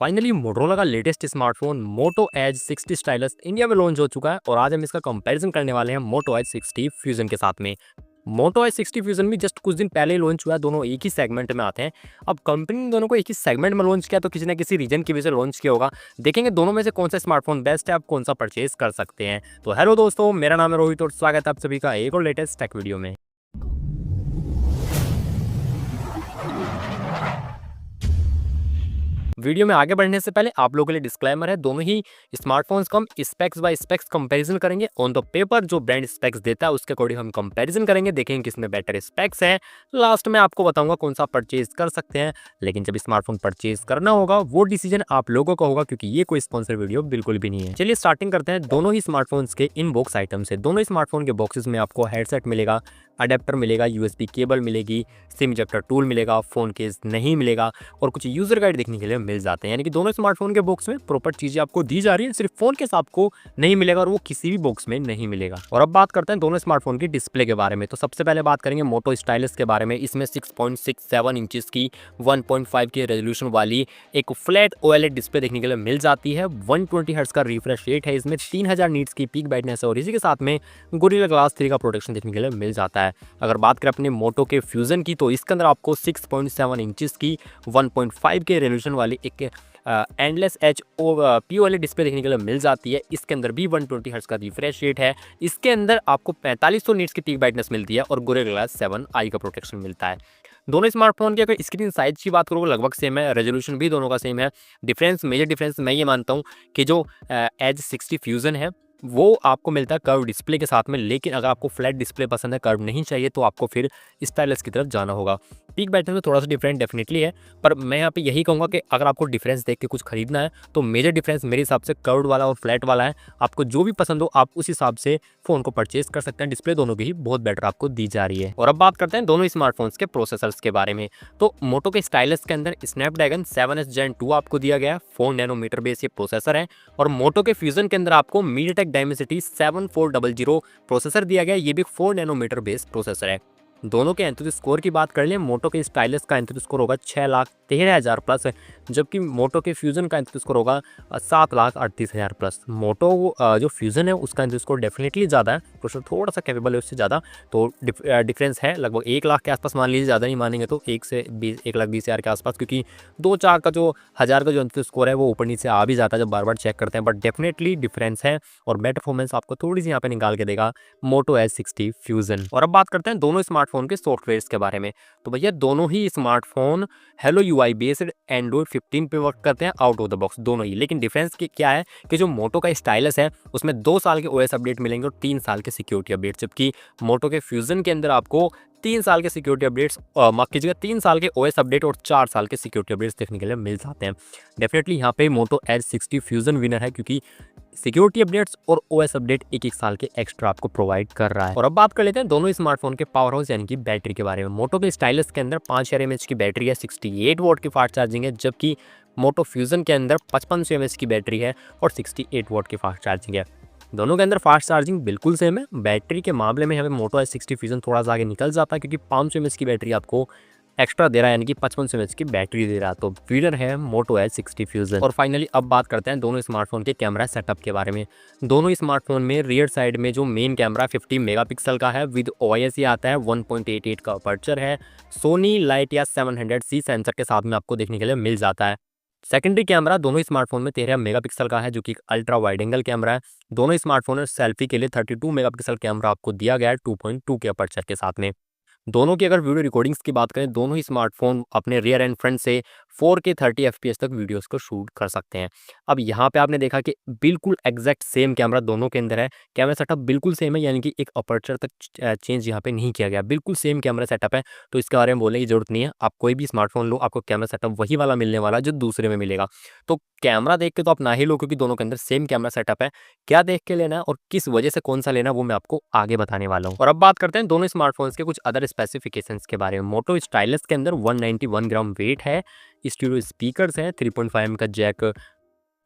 Finally Motorola का latest smartphone Moto Edge 60 stylus India में launch हो चुका है और आज हम इसका कंपैरिजन करने वाले हैं मोटो एज 60 फ्यूजन के साथ में। मोटो एज 60 फ्यूजन भी जस्ट कुछ दिन पहले ही लॉन्च हुआ है, दोनों एक ही सेगमेंट में आते हैं। अब कंपनी ने दोनों को एक ही सेगमेंट में लॉन्च किया तो किसी ना किसी रीजन की वजह से लॉन्च किया होगा। देखेंगे दोनों में से कौन सा स्मार्टफोन बेस्ट है, आप कौन सा परचेज कर सकते हैं। तो हेलो दोस्तों, मेरा नाम है रोहित और स्वागत है आप सभी का एक और लेटेस्ट टेक वीडियो में। वीडियो में आगे बढ़ने से पहले आप लोगों के लिए डिस्क्लेमर है, दोनों ही स्मार्टफोन्स को हम स्पेक्स बाय स्पेक्स कंपैरिजन करेंगे। ऑन द पेपर जो ब्रांड स्पेक्स देता है उसके अकॉर्डिंग हम कंपैरिजन करेंगे, देखेंगे किसमें बेटर स्पेक्स है। लास्ट में आपको बताऊंगा कौन सा परचेज कर सकते हैं, लेकिन जब स्मार्टफोन परचेज करना होगा वो डिसीजन आप लोगों का होगा, क्योंकि ये कोई स्पॉन्सर वीडियो बिल्कुल भी नहीं है। चलिए स्टार्टिंग करते हैं दोनों ही स्मार्टफोन्स के इन बॉक्स आइटम से। दोनों स्मार्टफोन के बॉक्सेस में आपको हेडसेट मिलेगा, अडेप्टर मिलेगा, यूएसबी केबल मिलेगी, सिम इजेक्टर टूल मिलेगा, फोन केस नहीं मिलेगा और कुछ यूजर गाइड देखने के लिए मिल जाते हैं। यानी कि दोनों स्मार्टफोन के बॉक्स में प्रॉपर चीजें आपको दी जा रही है, सिर्फ फोन केस आपको नहीं मिलेगा और वो किसी भी बॉक्स में नहीं मिलेगा। और अब बात करते हैं दोनों स्मार्टफोन की डिस्प्ले के बारे में। तो सबसे पहले बात करेंगे मोटो स्टाइलस के बारे में। इसमें 6.67 इंचेस की 1.5 की रेजोल्यूशन वाली एक फ्लैट ओएलईडी डिस्प्ले देखने के लिए मिल जाती है। 120 हर्ट्ज का रिफ्रेश रेट है, इसमें 3000 नीट्स की पीक ब्राइटनेस है और इसी के साथ में गोरिल्ला ग्लास 3 का प्रोटेक्शन देखने के लिए मिल जाता है। अगर बात करें अपने मोटो के फ्यूजन की तो इसके अंदर आपको 6.7 इंचेस की 1.5 के रेजोल्यूशन वाली एक एंडलेस एच पी वाली डिस्प्ले देखने के लिए मिल जाती है। इसके अंदर भी 120 हर्ट्ज का रिफ्रेश रेट है। इसके अंदर आपको 4500 नीट्स की पीक ब्राइटनेस मिलती है और गोरिल्ला ग्लास 7 आई का प्रोटेक्शन मिलता है। दोनों स्मार्टफोन की अगर स्क्रीन साइज की बात करूँ लगभग सेम है, रेजोल्यूशन भी दोनों का सेम है। मेजर डिफरेंस मैं ये मानता हूँ कि जो एज 60 फ्यूजन है वो आपको मिलता है कर्व डिस्प्ले के साथ में, लेकिन अगर आपको फ्लैट डिस्प्ले पसंद है, कर्व नहीं चाहिए, तो आपको फिर स्टाइलस की तरफ जाना होगा। पीक ब्राइटनेस में थोड़ा सा डिफरेंट डेफिनेटली है, पर मैं यहाँ पे यही कहूँगा कि अगर आपको डिफरेंस देख के कुछ खरीदना है तो मेजर डिफरेंस मेरे हिसाब से कर्व्ड वाला और फ्लैट वाला है। आपको जो भी पसंद हो आप उस हिसाब से फ़ोन को परचेज कर सकते हैं। डिस्प्ले दोनों की ही बहुत बेटर आपको दी जा रही है। और अब बात करते हैं दोनों स्मार्टफोन्स के प्रोसेसर्स के बारे में। तो मोटो के स्टाइलस के अंदर स्नैपड्रैगन 7S Gen 2 आपको दिया गया है, 4 नैनोमीटर बेस ये प्रोसेसर है। और मोटो के फ्यूजन के अंदर आपको मीडियाटेक डायमेंसिटी 7400 प्रोसेसर दिया गया है, ये भी 4 नैनोमीटर बेस प्रोसेसर है। दोनों के एंथुसी स्कोर की बात कर लें, मोटो के स्टाइलस का एंथुसी स्कोर होगा 6,13,000 प्लस, जबकि मोटो के फ्यूजन का एंथुसी स्कोर होगा 7,38,000 प्लस। मोटो जो फ्यूजन है उसका एंथुसी स्कोर डेफिनेटली ज़्यादा है, प्रोसेसर थोड़ा सा कैपेबल है उससे ज़्यादा, तो डिफरेंस है लगभग 1 लाख के आसपास मान लीजिए, ज़्यादा नहीं मानेंगे तो 1,20,000 के आसपास, क्योंकि 2-4 का जो हज़ार का जो एंथुसी स्कोर है वो ऊपर नीचे आ भी जाता है जब बार बार चेक करते हैं, बट डेफिनेटली डिफरेंस है और बेटर परफॉर्मेंस आपको थोड़ी सी यहाँ पे निकाल के देगा मोटो एज 60 फ्यूजन। और अब बात करते हैं दोनों स्मार्टफोन के सॉफ्टवेयर्स के बारे में। तो भैया दोनों ही smartphone Hello UI based Android 15 पे वर्क करते हैं आउट ऑफ द बॉक्स दोनों ही। लेकिन डिफरेंस क्या है कि जो मोटो का स्टाइलस है उसमें 2 साल के ओएस अपडेट मिलेंगे और 3 साल के सिक्योरिटी अपडेट, जबकि मोटो के फ्यूजन के अंदर आपको 3 साल के सिक्योरिटी अपडेट्स, माफ कीजिएगा 3 साल के ओएस अपडेट और 4 साल के सिक्योरिटी अपडेट्स देखने के लिए मिल जाते हैं। डेफिनेटली यहाँ पे मोटो एज 60 फ्यूजन विनर है, क्योंकि सिक्योरिटी अपडेट्स और ओएस अपडेट एक साल के एक्स्ट्रा आपको प्रोवाइड कर रहा है। और अब बात कर लेते हैं दोनों स्मार्टफोन के पावर हाउस यानी कि बैटरी के बारे में। मोटो के स्टाइलस के अंदर 5000 mAh की बैटरी है, 68 वॉट की फास्ट चार्जिंग है, जबकि मोटो फ्यूजन के अंदर 5500 mAh की बैटरी है और 68 वॉट की फास्ट चार्जिंग है। दोनों के अंदर फास्ट चार्जिंग बिल्कुल सेम है। बैटरी के मामले में हमें मोटो एज 60 फ्यूजन थोड़ा सा आगे निकल जाता है, क्योंकि 500 mAh की बैटरी आपको एक्स्ट्रा दे रहा है, यानी कि 5500 mAh की बैटरी दे रहा है, तो विनर है मोटो एज 60 फ्यूजन। और फाइनली अब बात करते हैं दोनों स्मार्टफोन के कैमरा सेटअप के बारे में। दोनों स्मार्टफोन में रियर साइड में जो मेन कैमरा 50 मेगापिक्सल का है विद ओआईएस ये आता है, 1.88 का अपर्चर है, सोनी लाइटिया 700C सेंसर के साथ में आपको देखने के लिए मिल जाता है। सेकेंडरी कैमरा दोनों स्मार्टफोन में 13 मेगापिक्सल का है, जो कि एक अल्ट्रा वाइड एंगल कैमरा है। दोनों स्मार्टफोन में सेल्फी के लिए 32 मेगापिक्सल कैमरा आपको दिया गया है 2.2 के अपर्चर के साथ में। दोनों की अगर वीडियो रिकॉर्डिंग्स की बात करें, दोनों ही स्मार्टफोन अपने रियर एंड फ्रंट से 4K 30 FPS तक वीडियोस को शूट कर सकते हैं। अब यहाँ पे आपने देखा कि बिल्कुल एग्जैक्ट सेम कैमरा दोनों के अंदर है, कैमरा सेटअप बिल्कुल सेम है, यानी कि एक अपर्चर तक चेंज यहाँ पे नहीं किया गया, बिल्कुल सेम कैमरा सेटअप है। तो इसके बारे में बोलने की जरूरत नहीं है, आप कोई भी स्मार्टफोन लो आपको कैमरा सेटअप वही वाला मिलने वाला जो दूसरे में मिलेगा। तो कैमरा देख के तो आप ना ही लो, क्योंकि दोनों के अंदर सेम कैमरा सेटअप है। क्या देख के लेना है और किस वजह से कौन सा लेना है वो मैं आपको आगे बताने वाला हूँ। और अब बात करते हैं दोनों स्मार्टफोन्स के कुछ अदर स्पेसिफिकेशंस के बारे में। मोटो स्टाइलस के अंदर 191 ग्राम वेट है, स्टीरियो स्पीकर्स हैं, 3.5mm का जैक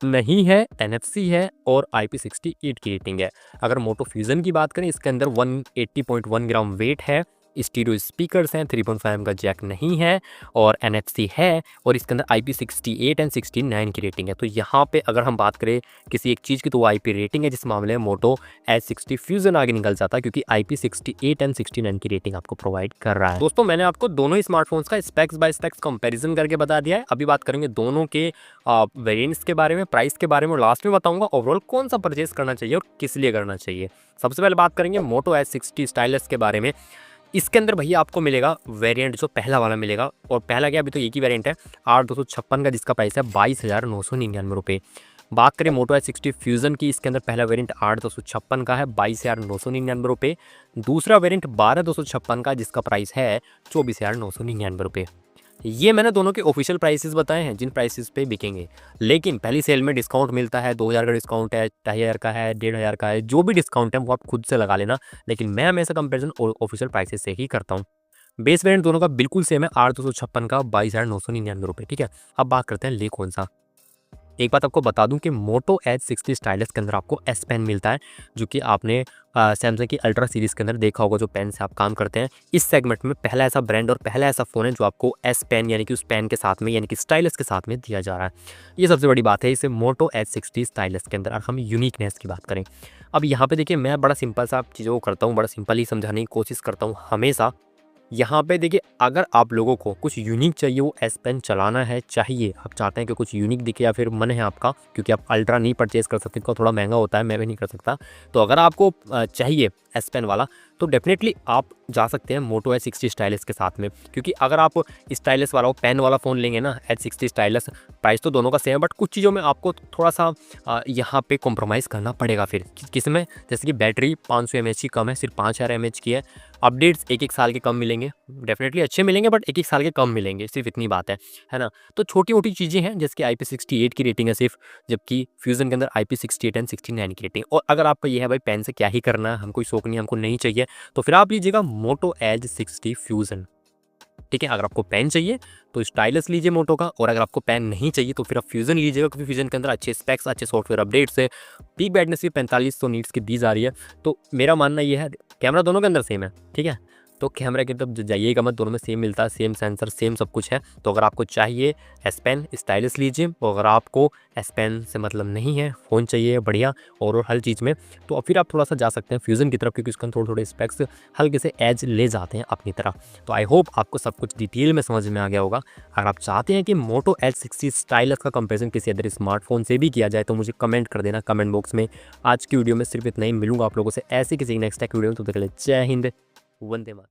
नहीं है, NFC है और IP68 की रेटिंग है। अगर मोटो फ्यूजन की बात करें, इसके अंदर 180.1 ग्राम वेट है, स्टीरियो स्पीकर्स हैं, 3.5 का जैक नहीं है और NFC है और इसके अंदर IP68 एंड 69 की रेटिंग है। तो यहाँ पे अगर हम बात करें किसी एक चीज़ की तो वो IP रेटिंग है, जिस मामले में मोटो H60 फ्यूजन आगे निकल जाता है क्योंकि IP68 एंड 69 की रेटिंग आपको प्रोवाइड कर रहा है। दोस्तों मैंने आपको दोनों ही स्मार्टफोन्स का स्पेक्स बाय स्पेक्स कंपैरिजन करके बता दिया है। अभी बात करेंगे दोनों के वेरिएंट्स के बारे में, प्राइस के बारे में और लास्ट में बताऊंगा ओवरऑल कौन सा परचेज करना चाहिए और किस लिए करना चाहिए। सबसे पहले बात करेंगे मोटो H60 स्टाइलस के बारे में। इसके अंदर भैया आपको मिलेगा वेरिएंट जो पहला वाला मिलेगा, और पहला क्या, अभी तो एक ही वेरिएंट है R256 का, जिसका प्राइस है 22,999 रुपये। बात करें मोटो H60 फ्यूजन की, इसके अंदर पहला वेरिएंट 8,256 का है 22,999 रुपये। दूसरा वेरिएंट 12,256 का, जिसका प्राइस है 24,999 रुपये। ये मैंने दोनों के ऑफिशियल प्राइसेस बताए हैं जिन प्राइसेस पे बिकेंगे, लेकिन पहली सेल में डिस्काउंट मिलता है, 2,000 का डिस्काउंट है, 2,500 का है, 1,500 का है, जो भी डिस्काउंट है वो आप खुद से लगा लेना, लेकिन मैं हमेशा कंपेरिजन ऑफिशियल प्राइसेस से ही करता हूँ। बेस वेरिएंट दोनों का बिल्कुल सेम है, 8,256 का 22,999 रुपये। ठीक है, अब बात करते हैं ले कौन सा। एक बात आपको बता दूं कि मोटो H60 स्टाइलस के अंदर आपको S पेन मिलता है, जो कि आपने सैमसंग की अल्ट्रा सीरीज़ के अंदर देखा होगा, जो पेन से आप काम करते हैं। इस सेगमेंट में पहला ऐसा ब्रांड और पहला ऐसा फ़ोन है जो आपको S पेन यानी कि उस पेन के साथ में यानी कि स्टाइलस के साथ में दिया जा रहा है। ये सबसे बड़ी बात है इसे मोटो H60 स्टाइलस के अंदर। अगर हम यूनिकनेस की बात करें, अब यहाँ पे देखिए मैं बड़ा सिंपल सा चीज़ों को करता हूँ, बड़ा सिंपल ही समझाने की कोशिश करता हूँ हमेशा। यहाँ पे देखिए अगर आप लोगों को कुछ यूनिक चाहिए, वो S पेन चलाना है, चाहिए, आप चाहते हैं कि कुछ यूनिक दिखे या फिर मन है आपका, क्योंकि आप अल्ट्रा नहीं परचेज कर सकते, इनका थोड़ा महंगा होता है, मैं भी नहीं कर सकता। तो अगर आपको चाहिए S पेन वाला, तो डेफिनेटली आप जा सकते हैं मोटो H60 स्टाइलस के साथ में, क्योंकि अगर आप स्टाइलस वाला पेन वाला फ़ोन लेंगे ना H60 स्टाइलस, प्राइस तो दोनों का सेम है, बट कुछ चीज़ों में आपको थोड़ा सा यहाँ पे कॉम्प्रोमाइज़ करना पड़ेगा। फिर किस में, जैसे कि बैटरी 500 mAh की कम है, सिर्फ 5,000 mAh की है। अपडेट्स 1-1 साल के कम मिलेंगे, डेफिनेटली अच्छे मिलेंगे, बट 1-1 साल के कम मिलेंगे, सिर्फ इतनी बात है ना। तो छोटी-मोटी चीज़ें हैं, जैसे कि IP68 की रेटिंग है सिर्फ, जबकि फ्यूज़न के अंदर IP68 एंड 69 की रेटिंग। और अगर आपका ये है भाई पेन से क्या ही करना है, हम कोई शौक नहीं, हमको नहीं चाहिए, तो फिर आप लीजिएगा मोटो H60 फ्यूज़न। ठीक है, अगर आपको पेन चाहिए तो स्टाइलस लीजिए मोटो का, और अगर आपको पेन नहीं चाहिए तो फिर आप फ्यूज़न लीजिएगा, क्योंकि फ्यूज़न के अंदर अच्छे स्पेक्स, अच्छे सॉफ्टवेयर अपडेट्स है, पीक ब्राइटनेस भी 4500 नीट्स की दी जा रही है। तो मेरा मानना ये है, कैमरा दोनों के अंदर सेम है, ठीक है, तो कैमरा की तरफ जाइएगा मत, दोनों में सेम मिलता है, सेम सेंसर, सेम सब कुछ है। तो अगर आपको चाहिए S पेन, स्टाइलस लीजिए, और अगर आपको S पेन से मतलब नहीं है, फ़ोन चाहिए बढ़िया और हर चीज़ में, तो फिर आप थोड़ा सा जा सकते हैं फ्यूज़न की तरफ, क्योंकि उसके अंदर थोड़े स्पेक्स हल्के से एज ले जाते हैं अपनी तरफ। तो आई होप आपको सब कुछ डिटेल में समझ में आ गया होगा। अगर आप चाहते हैं कि मोटो H60 स्टाइलस का कंपेरिजन किसी अदर स्मार्टफोन से भी किया जाए, तो मुझे कमेंट कर देना कमेंट बॉक्स में। आज की वीडियो में सिर्फ इतना ही, मिलूंगा आप लोगों से ऐसे किसी नेक्स्ट टेक वीडियो में, तो तक के लिए जय हिंद, वंदे मातरम।